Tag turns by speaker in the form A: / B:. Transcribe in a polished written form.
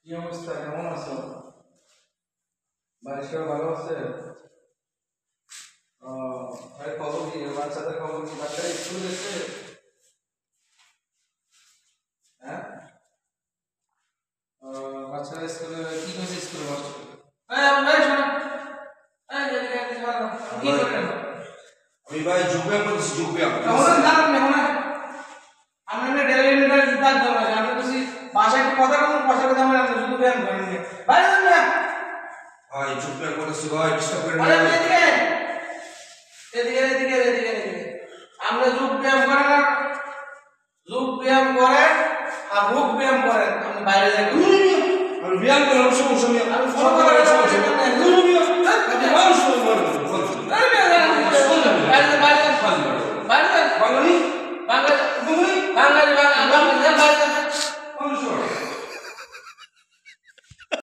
A: কি অবস্থা, কেমন আছো? বাড়ির সবাই ভালো আছে? ও, ভাই খবর কি? বাচ্চাদের খবর কি? বাচ্চারা স্কুল গেছে? হ্যাঁ, বাচ্চারা স্কুলে কি হয়েছে? স্কুলে মাস্টার কি করেন?
B: আমি ভাই যোগব্যায়াম করছি, যোগব্যায়াম।
A: ওনার দাঁড়ান না, ওনার আমরা না ডেলি মিটার দাঁড় ধরা যায়। আমরা তো বাসায় একটু কথা বলুন, কথার কথা আমরা শুধু ব্যায়াম করেন না। ভাই না
B: ভাই যোগব্যায়াম করছি ভাই, ডিস্টার্ব করেন না
A: আরে
B: ভাই।
A: এদিকে এদিকে এদিকে এদিকে এদিকে আমরা যোগ ব্যায়াম করেন না, যোগ ব্যায়াম করেন আর রোগ ব্যায়াম করেন। আপনি বাইরে যাই
B: আমি ব্যায়াম করলাম, সমস্যা নেই।
A: আমি ফলো করেন